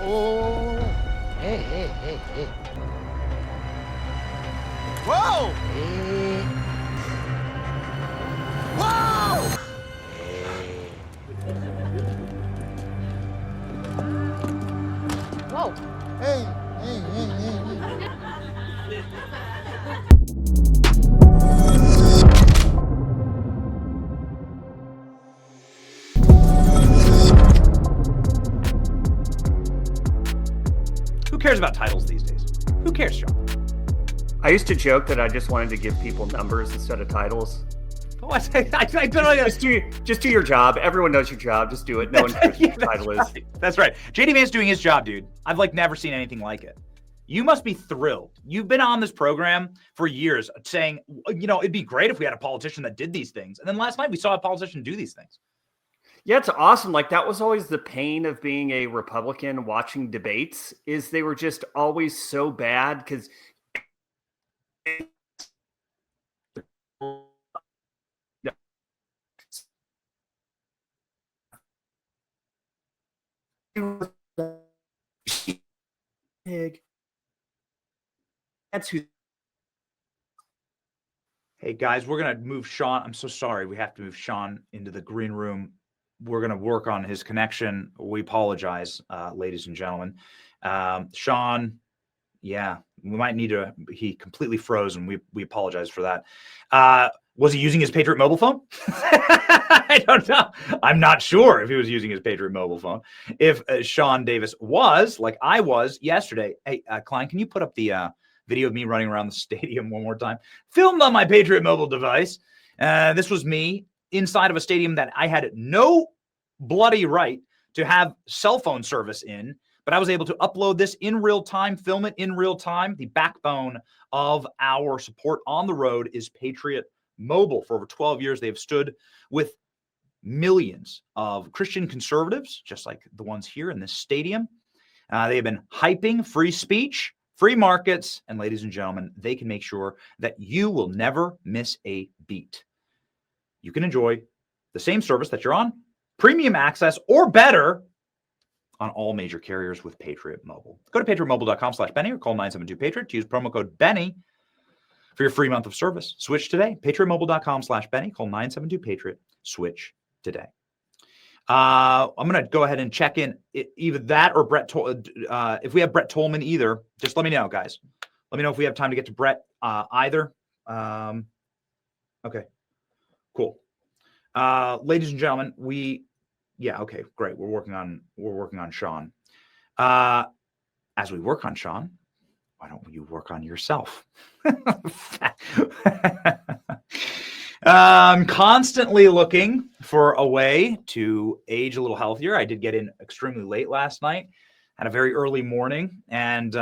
Oh, hey, hey, hey, hey. Whoa! Hey. Whoa! Hey. Whoa. Hey, hey, hey, hey, hey. Who cares about titles these days? Who cares, Sean? I used to joke that I just wanted to give people numbers instead of titles. Oh, I Just do your job. Everyone knows your job. Just do it. No one cares what your title is. That's right. JD Vance doing his job, dude. I've never seen anything like it. You must be thrilled. You've been on this program for years saying, it'd be great if we had a politician that did these things. And then last night we saw a politician do these things. Yeah, it's awesome. Like, that was always the pain of being a Republican watching debates, is they were just always so bad because that's who. Hey, guys, we're going to move Sean. I'm so sorry. We have to move Sean into the green room. We're going to work on his connection. We apologize, ladies and gentlemen. Sean, yeah, we might need to. He completely froze, and we apologize for that. Was he using his Patriot mobile phone? I don't know. I'm not sure if he was using his Patriot mobile phone. If Sean Davis was, like I was yesterday. Hey, Klein, can you put up the video of me running around the stadium one more time? Filmed on my Patriot mobile device. This was me inside of a stadium that I had no bloody right to have cell phone service in, but I was able to upload this in real time, film it in real time. The backbone of our support on the road is Patriot Mobile. For over 12 years, they have stood with millions of Christian conservatives, just like the ones here in this stadium. They have been hyping free speech, free markets, and ladies and gentlemen, they can make sure that you will never miss a beat. You can enjoy the same service that you're on, premium access, or better on all major carriers with Patriot Mobile. Go to patriotmobile.com/Benny or call 972-PATRIOT to use promo code Benny for your free month of service. Switch today. patriotmobile.com/Benny. Call 972-PATRIOT. Switch today. I'm going to go ahead and check in either that or Brett. If we have Brett Tolman either, just let me know, guys. Let me know if we have time to get to Brett either. Okay, cool. Ladies and gentlemen, okay, great. We're working on Sean. As we work on Sean, why don't you work on yourself? I'm constantly looking for a way to age a little healthier. I did get in extremely late last night, had a very early morning, and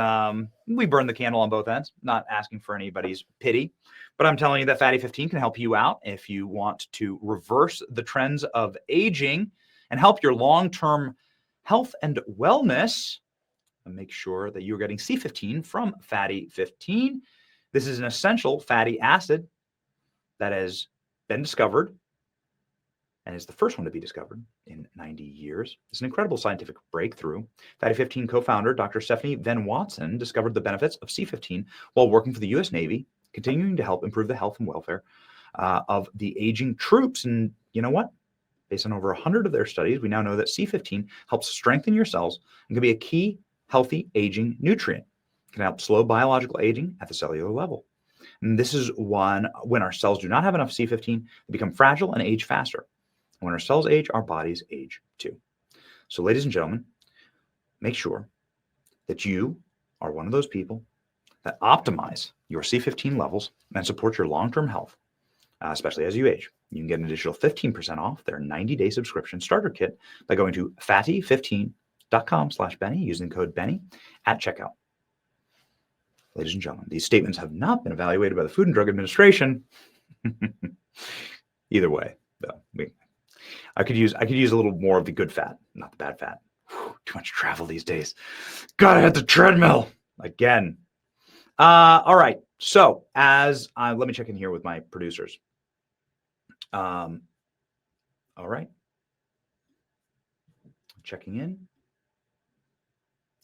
we burned the candle on both ends. Not asking for anybody's pity, but I'm telling you that Fatty 15 can help you out if you want to reverse the trends of aging and help your long-term health and wellness. And make sure that you're getting C15 from Fatty 15. This is an essential fatty acid that has been discovered and is the first one to be discovered in 90 years. It's an incredible scientific breakthrough. Fatty 15 co-founder Dr. Stephanie Van Watson discovered the benefits of C15 while working for the U.S. Navy, continuing to help improve the health and welfare of the aging troops. And you know what? Based on over 100 of their studies, we now know that C15 helps strengthen your cells and can be a key healthy aging nutrient. It can help slow biological aging at the cellular level. And this is when our cells do not have enough C15, they become fragile and age faster. And when our cells age, our bodies age too. So ladies and gentlemen, make sure that you are one of those people that optimize your C15 levels and support your long-term health, especially as you age. You can get an additional 15% off their 90-day subscription starter kit by going to fatty15.com/Benny using code Benny at checkout. Ladies and gentlemen, these statements have not been evaluated by the Food and Drug Administration. Either way, though, I could use a little more of the good fat, not the bad fat. Whew, too much travel these days. Gotta hit the treadmill again. All right. So let me check in here with my producers. All right. Checking in.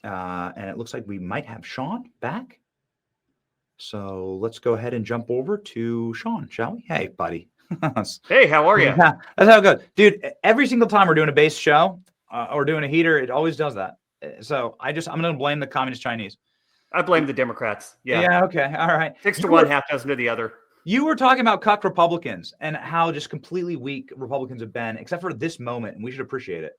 And it looks like we might have Sean back. So let's go ahead and jump over to Sean, shall we? Hey, buddy. Hey, how are you? Yeah, that's how it goes. Dude, every single time we're doing a base show or doing a heater, it always does that. So I'm going to blame the communist Chinese. I blame the Democrats. Yeah. Yeah, okay. All right. 6 to 1, half dozen to the other. You were talking about cuck Republicans and how just completely weak Republicans have been, except for this moment, and we should appreciate it.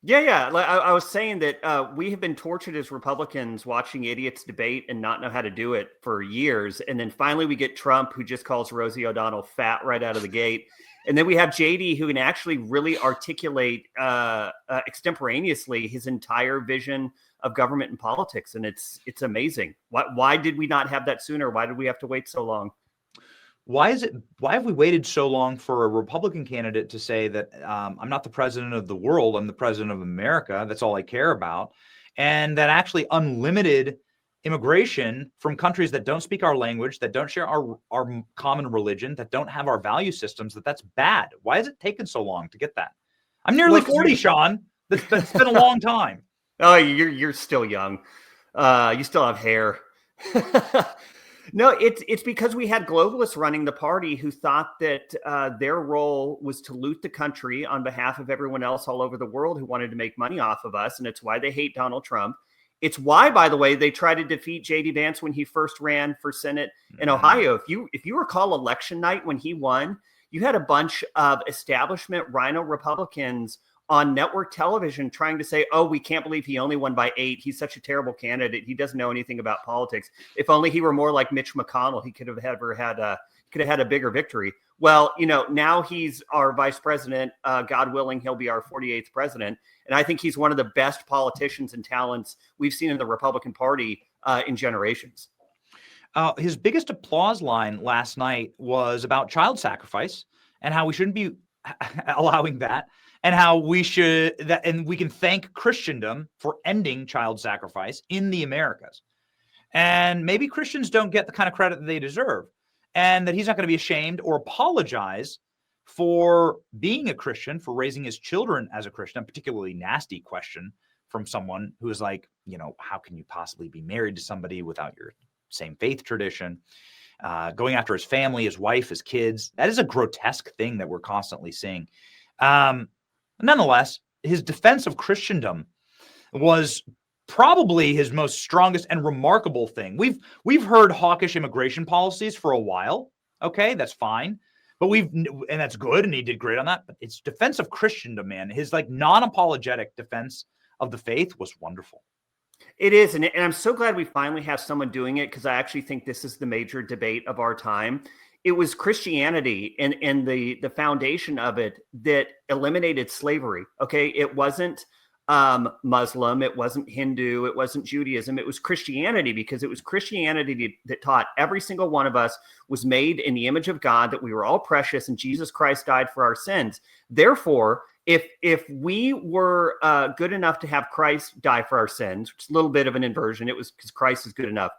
Yeah. Like I was saying that we have been tortured as Republicans watching idiots debate and not know how to do it for years. And then finally we get Trump, who just calls Rosie O'Donnell fat right out of the gate. And then we have JD, who can actually really articulate extemporaneously his entire vision of government and politics. And it's amazing. Why did we not have that sooner? Why did we have to wait so long? Why have we waited so long for a Republican candidate to say that I'm not the president of the world, I'm the president of America, that's all I care about, and that actually unlimited immigration from countries that don't speak our language, that don't share our common religion, that don't have our value systems, that's bad? Why has it taken so long to get that? I'm nearly 40, Sean. That's been a long time. Oh, you're still young. You still have hair. No, it's because we had globalists running the party who thought that their role was to loot the country on behalf of everyone else all over the world who wanted to make money off of us. And it's why they hate Donald Trump. It's why, by the way, they tried to defeat J.D. Vance when he first ran for Senate in Ohio. If you recall election night when he won, you had a bunch of establishment rhino Republicans on network television trying to say, oh, we can't believe he only won by 8. He's such a terrible candidate. He doesn't know anything about politics. If only he were more like Mitch McConnell, he could have had a bigger victory. Well, now he's our vice president. God willing, he'll be our 48th president. And I think he's one of the best politicians and talents we've seen in the Republican Party in generations. His biggest applause line last night was about child sacrifice and how we shouldn't be allowing that. And how we can thank Christendom for ending child sacrifice in the Americas. And maybe Christians don't get the kind of credit that they deserve. And that he's not going to be ashamed or apologize for being a Christian, for raising his children as a Christian. A particularly nasty question from someone who is like, how can you possibly be married to somebody without your same faith tradition? Going after his family, his wife, his kids. That is a grotesque thing that we're constantly seeing. Nonetheless, his defense of Christendom was probably his most strongest and remarkable thing. We've heard hawkish immigration policies for a while. Okay, that's fine. But and that's good, and he did great on that. But it's defense of Christendom, man. His non-apologetic defense of the faith was wonderful. It is, and I'm so glad we finally have someone doing it, because I actually think this is the major debate of our time. It was Christianity and the foundation of it that eliminated slavery. Okay, it wasn't Muslim, it wasn't Hindu, it wasn't Judaism. It was Christianity, because it was Christianity that taught every single one of us was made in the image of God, that we were all precious, and Jesus Christ died for our sins. Therefore, if we were good enough to have Christ die for our sins, which is a little bit of an inversion, it was because Christ is good enough.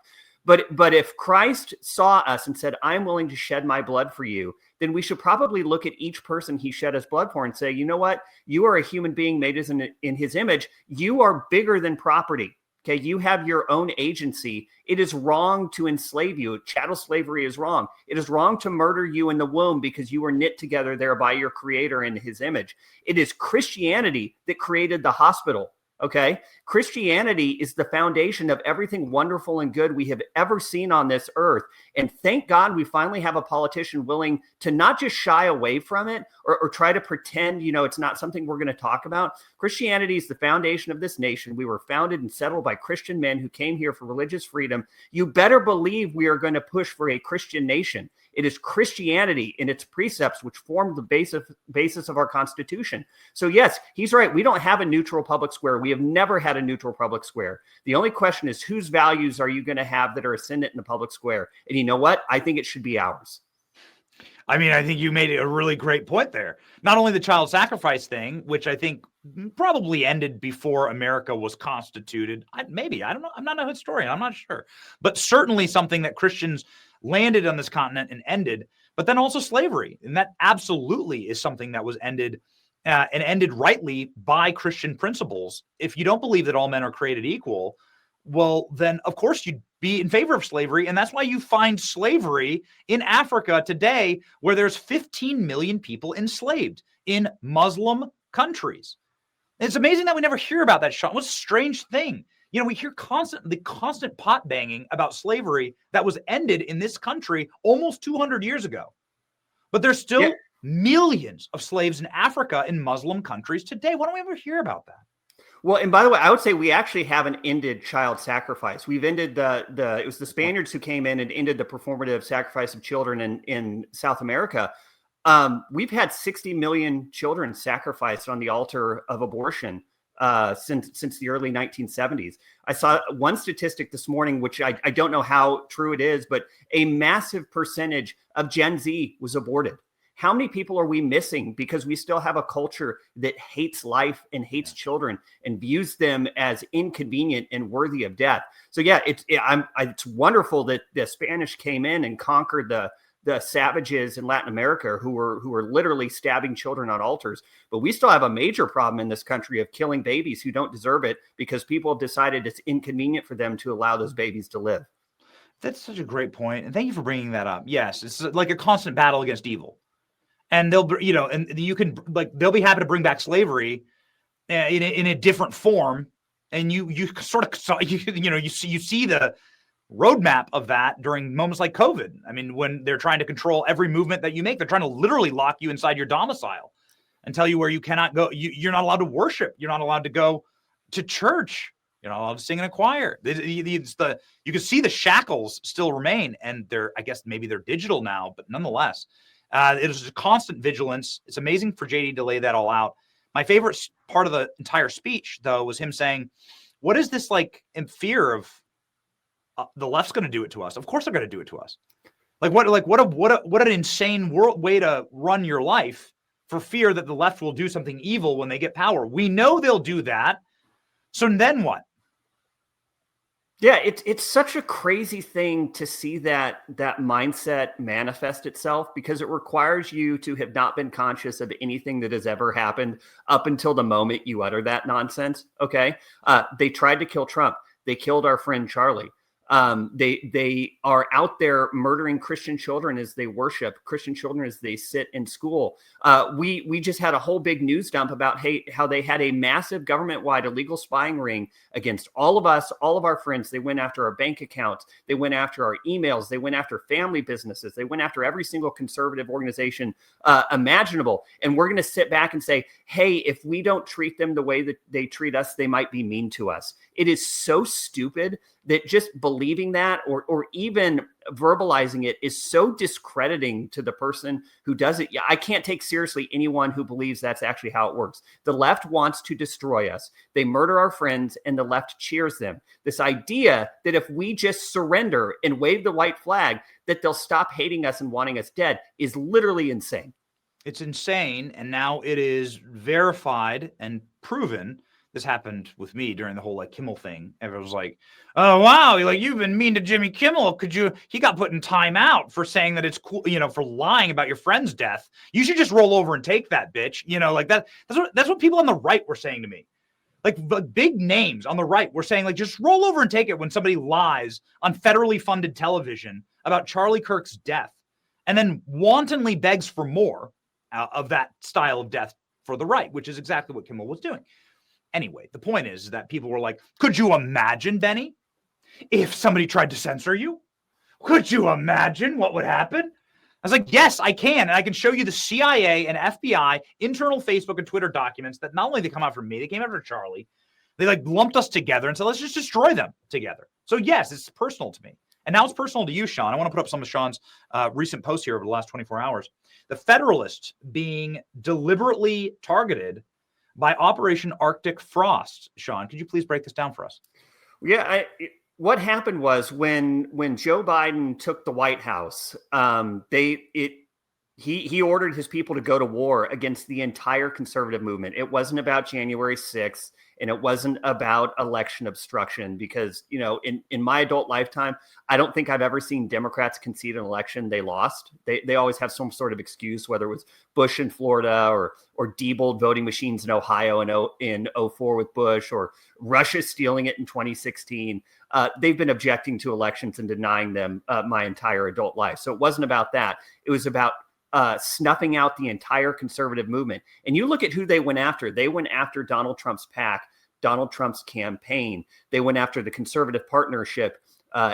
But if Christ saw us and said, I'm willing to shed my blood for you, then we should probably look at each person he shed his blood for and say, you know what? You are a human being made in his image. You are bigger than property. Okay, you have your own agency. It is wrong to enslave you. Chattel slavery is wrong. It is wrong to murder you in the womb because you were knit together there by your creator in his image. It is Christianity that created the hospital. Okay, Christianity is the foundation of everything wonderful and good we have ever seen on this earth. And thank God we finally have a politician willing to not just shy away from it or try to pretend, it's not something we're going to talk about. Christianity is the foundation of this nation. We were founded and settled by Christian men who came here for religious freedom. You better believe we are going to push for a Christian nation. It is Christianity and its precepts which form the basis of our Constitution. So yes, he's right. We don't have a neutral public square. We have never had a neutral public square. The only question is, whose values are you going to have that are ascendant in the public square? And you know what? I think it should be ours. I mean, I think you made a really great point there. Not only the child sacrifice thing, which I think probably ended before America was constituted. Maybe, I don't know. I'm not a historian. I'm not sure. But certainly something that Christians landed on this continent and ended, but then also slavery. And that absolutely is something that was ended and ended rightly by Christian principles, if you don't believe that all men are created equal, well, then of course you'd be in favor of slavery. And that's why you find slavery in Africa today, where there's 15 million people enslaved in Muslim countries. And it's amazing that we never hear about that, Sean. What a strange thing. You know, we hear the constant pot banging about slavery that was ended in this country almost 200 years ago. But there's still millions of slaves in Africa in Muslim countries today. Why don't we ever hear about that? Well, and by the way, I would say we actually haven't ended child sacrifice. We've ended it was the Spaniards who came in and ended the performative sacrifice of children in South America. We've had 60 million children sacrificed on the altar of abortion since the early 1970s. I saw one statistic this morning, which I don't know how true it is, but a massive percentage of Gen Z was aborted. How many people are we missing because we still have a culture that hates life and hates children and views them as inconvenient and worthy of death? So yeah, it's wonderful that the Spanish came in and conquered the savages in Latin America who were literally stabbing children on altars. But we still have a major problem in this country of killing babies who don't deserve it because people have decided it's inconvenient for them to allow those babies to live. That's such a great point. And thank you for bringing that up. Yes, it's like a constant battle against evil. And they'll be happy to bring back slavery in a different form. And you sort of, you see the roadmap of that during moments like COVID. I mean, when they're trying to control every movement that you make, they're trying to literally lock you inside your domicile and tell you where you cannot go. You're not allowed to worship. You're not allowed to go to church. You're not allowed to sing in a choir. You can see the shackles still remain, and I guess maybe they're digital now, but nonetheless, it is a constant vigilance. It's amazing for JD to lay that all out. My favorite part of the entire speech, though, was him saying, "What is this like in fear of the left's going to do it to us? Of course they're going to do it to us. What an insane way to run your life for fear that the left will do something evil when they get power. We know they'll do that. So then what?" Yeah, it's such a crazy thing to see that mindset manifest itself, because it requires you to have not been conscious of anything that has ever happened up until the moment you utter that nonsense. Okay. They tried to kill Trump. They killed our friend Charlie. They are out there murdering Christian children as they worship, Christian children as they sit in school. We just had a whole big news dump about how they had a massive government-wide illegal spying ring against all of us, all of our friends. They went after our bank accounts. They went after our emails. They went after family businesses. They went after every single conservative organization imaginable. And we're going to sit back and say, hey, if we don't treat them the way that they treat us, they might be mean to us. It is so stupid that just believing that or even verbalizing it is so discrediting to the person who does it. I can't take seriously anyone who believes that's actually how it works. The left wants to destroy us. They murder our friends and the left cheers them. This idea that if we just surrender and wave the white flag, that they'll stop hating us and wanting us dead is literally insane. It's insane. And now it is verified and proven. This happened with me during the whole Kimmel thing. Everyone was like, "Oh wow, you've been mean to Jimmy Kimmel. He got put in timeout for saying that it's cool, for lying about your friend's death. You should just roll over and take that, bitch." That's what people on the right were saying to me. Like big names on the right were saying, just roll over and take it when somebody lies on federally funded television about Charlie Kirk's death and then wantonly begs for more of that style of death for the right, which is exactly what Kimmel was doing. Anyway, the point is that people were like, could you imagine, Benny, if somebody tried to censor you? Could you imagine what would happen? I was like, yes, I can. And I can show you the CIA and FBI internal Facebook and Twitter documents that not only they come out from me, they came out from Charlie. They lumped us together and said, let's just destroy them together. So yes, it's personal to me. And now it's personal to you, Sean. I want to put up some of Sean's recent posts here over the last 24 hours. The Federalists being deliberately targeted by Operation Arctic Frost. Sean, could you please break this down for us? Yeah, what happened was when Joe Biden took the White House, he ordered his people to go to war against the entire conservative movement. It wasn't about January 6th and it wasn't about election obstruction, because, in my adult lifetime, I don't think I've ever seen Democrats concede an election they lost. They always have some sort of excuse, whether it was Bush in Florida or Diebold voting machines in Ohio in 04 with Bush, or Russia stealing it in 2016. They've been objecting to elections and denying them my entire adult life. So it wasn't about that. It was about snuffing out the entire conservative movement. And you look at who they went after. They went after Donald Trump's PAC, Donald Trump's campaign. They went after the Conservative Partnership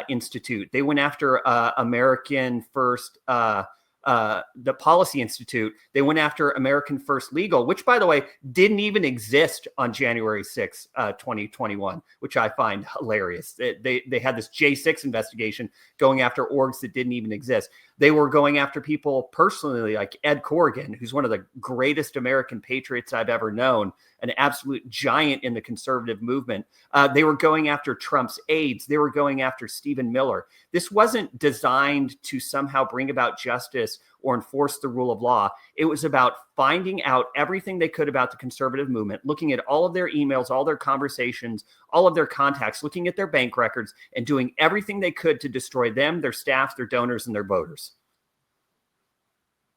Institute. They went after American First, the Policy Institute. They went after American First Legal, which, by the way, didn't even exist on January 6, 2021, which I find hilarious. They had this J6 investigation going after orgs that didn't even exist. They were going after people personally, like Ed Corrigan, who's one of the greatest American patriots I've ever known, an absolute giant in the conservative movement. They were going after Trump's aides. They were going after Stephen Miller. This wasn't designed to somehow bring about justice or enforce the rule of law. It was about finding out everything they could about the conservative movement, looking at all of their emails, all their conversations, all of their contacts, looking at their bank records, and doing everything they could to destroy them, their staff, their donors, and their voters.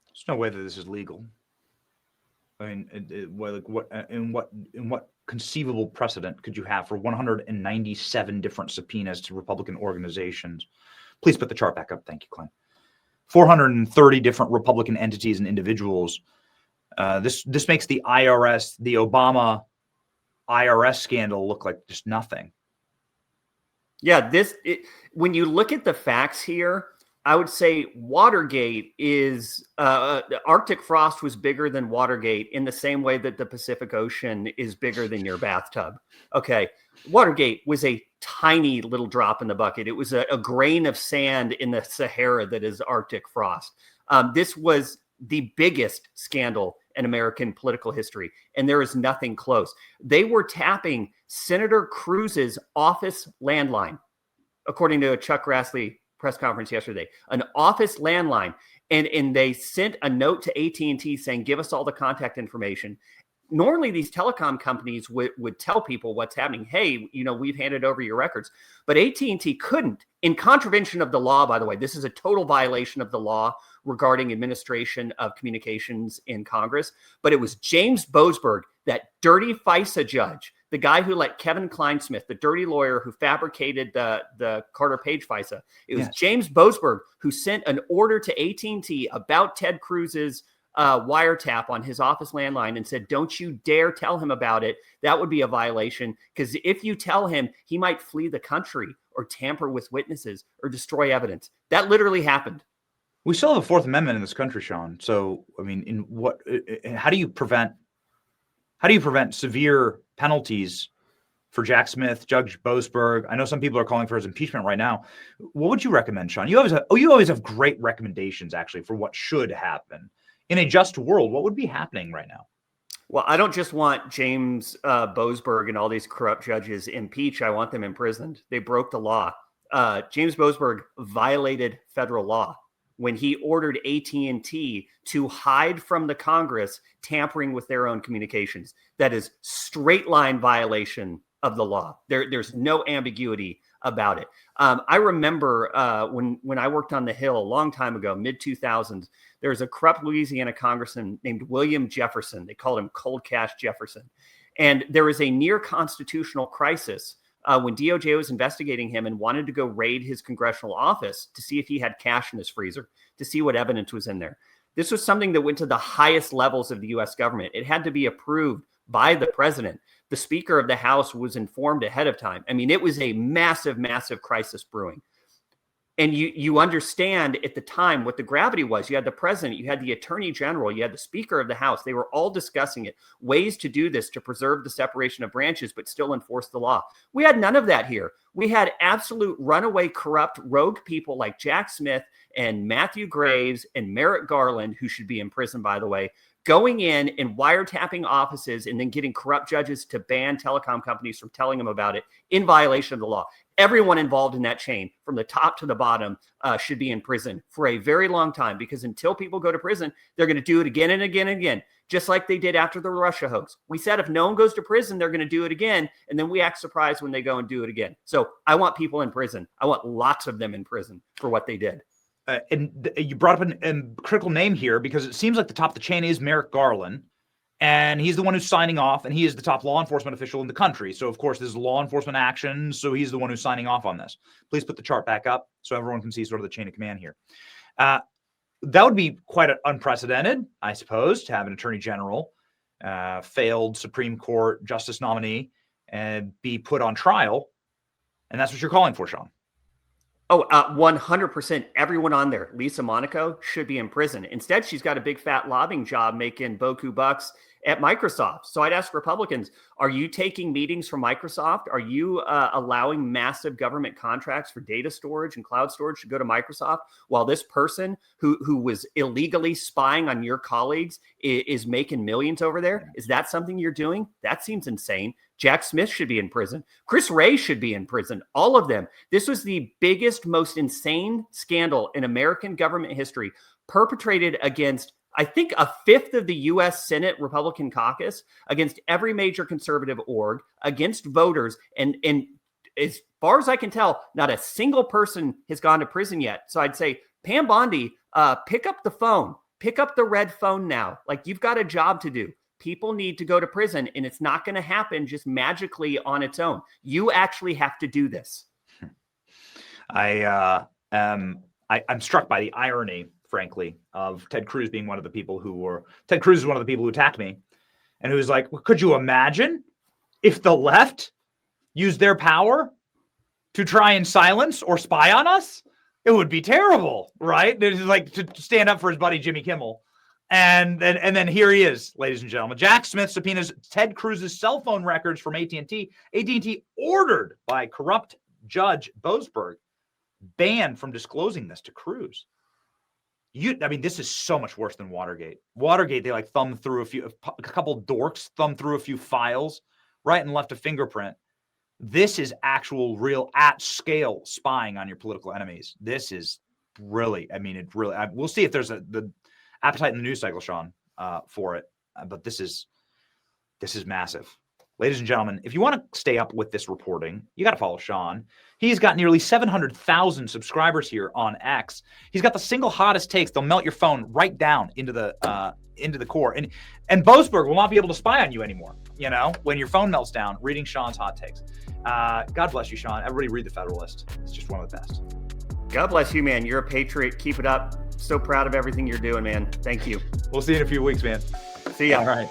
There's no way that this is legal. I mean, in what conceivable precedent could you have for 197 different subpoenas to Republican organizations? Please put the chart back up. Thank you, Clint. 430 different Republican entities and individuals. This makes the IRS, the Obama IRS scandal, look like just nothing. Yeah, when you look at the facts here, I would say Watergate is the Arctic frost was bigger than Watergate, in the same way that the Pacific Ocean is bigger than your bathtub. Okay, Watergate was a tiny little drop in the bucket. It was a grain of sand in the Sahara that is Arctic frost. This was the biggest scandal in American political history, and there is nothing close. They were tapping Senator Cruz's office landline, according to a Chuck Grassley press conference yesterday, an office landline. And they sent a note to AT&T saying, give us all the contact information. Normally, these telecom companies would tell people what's happening. Hey, we've handed over your records. But AT&T couldn't, in contravention of the law, by the way. This is a total violation of the law regarding administration of communications in Congress. But it was James Boasberg, that dirty FISA judge, the guy who let Kevin Kleinsmith, the dirty lawyer who fabricated the Carter Page FISA. It was James Boasberg who sent an order to AT&T about Ted Cruz's wiretap on his office landline and said, don't you dare tell him about it. That would be a violation, because if you tell him, he might flee the country or tamper with witnesses or destroy evidence. That literally happened. We still have a Fourth Amendment in this country, Sean. So, I mean, how do you prevent severe penalties for Jack Smith, Judge Boasberg? I know some people are calling for his impeachment right now. What would you recommend, Sean? You always have great recommendations, actually, for what should happen. In a just world, what would be happening right now? Well, I don't just want James Boasberg and all these corrupt judges impeached. I want them imprisoned. They broke the law. James Boasberg violated federal law when he ordered AT&T to hide from the Congress, tampering with their own communications. That is straight line violation of the law. There's no ambiguity about it. I remember when I worked on the Hill a long time ago, mid-2000s, there was a corrupt Louisiana congressman named William Jefferson. They called him Cold Cash Jefferson. And there was a near constitutional crisis when DOJ was investigating him and wanted to go raid his congressional office to see if he had cash in his freezer, to see what evidence was in there. This was something that went to the highest levels of the U.S. government. It had to be approved by the president. The Speaker of the House was informed ahead of time. I mean, it was a massive, massive crisis brewing. And you understand at the time what the gravity was. You had the president, you had the attorney general, you had the Speaker of the House. They were all discussing it, ways to do this to preserve the separation of branches, but still enforce the law. We had none of that here. We had absolute runaway, corrupt, rogue people like Jack Smith and Matthew Graves and Merrick Garland, who should be in prison, by the way, going in and wiretapping offices and then getting corrupt judges to ban telecom companies from telling them about it in violation of the law. Everyone involved in that chain, from the top to the bottom, should be in prison for a very long time, because until people go to prison, they're going to do it again and again and again. just like they did after the Russia hoax. We said if no one goes to prison, they're going to do it again. And then we act surprised when they go and do it again. So I want people in prison. I want lots of them in prison for what they did. You brought up a critical name here because it seems like the top of the chain is Merrick Garland. And he's the one who's signing off, and he is the top law enforcement official in the country. So, of course, this is law enforcement action. So he's the one who's signing off on this. Please put the chart back up so everyone can see sort of the chain of command here. That would be quite unprecedented, I suppose, to have an attorney general, failed Supreme Court justice nominee, and be put on trial. And that's what you're calling for, Sean. Oh, 100%. Everyone on there, Lisa Monaco, should be in prison. Instead, she's got a big fat lobbying job making boku bucks at Microsoft. So I'd ask Republicans, are you taking meetings from Microsoft? Are you allowing massive government contracts for data storage and cloud storage to go to Microsoft while this person who was illegally spying on your colleagues is making millions over there? Is that something you're doing? That seems insane. Jack Smith should be in prison. Chris Wray should be in prison. All of them. This was the biggest, most insane scandal in American government history, perpetrated against, I think, a fifth of the U.S. Senate Republican caucus, against every major conservative org, against voters. And as far as I can tell, not a single person has gone to prison yet. So I'd say, Pam Bondi, pick up the phone. Pick up the red phone now. Like, you've got a job to do. People need to go to prison, and it's not going to happen just magically on its own. You actually have to do this. I'm struck by the irony, frankly, of Ted Cruz being one of the people Ted Cruz is one of the people who attacked me, and who's like, well, could you imagine if the left used their power to try and silence or spy on us? It would be terrible, right? It's like to stand up for his buddy Jimmy Kimmel. And then here he is, ladies and gentlemen. Jack Smith subpoenas Ted Cruz's cell phone records from AT&T. AT&T ordered by corrupt Judge Boasberg, banned from disclosing this to Cruz. This is so much worse than Watergate. Watergate, they thumbed through a couple dorks thumbed through a few files, right, and left a fingerprint. This is actual, real, at-scale spying on your political enemies. This is really, we'll see if there's the appetite in the news cycle, Sean, for it. But this is massive. Ladies and gentlemen, if you want to stay up with this reporting, you got to follow Sean. He's got nearly 700,000 subscribers here on X. He's got the single hottest takes. They'll melt your phone right down into the core. And Boasberg will not be able to spy on you anymore, when your phone melts down, reading Sean's hot takes. God bless you, Sean. Everybody read The Federalist. It's just one of the best. God bless you, man. You're a patriot. Keep it up. So proud of everything you're doing, man. Thank you. We'll see you in a few weeks, man. See ya. All right.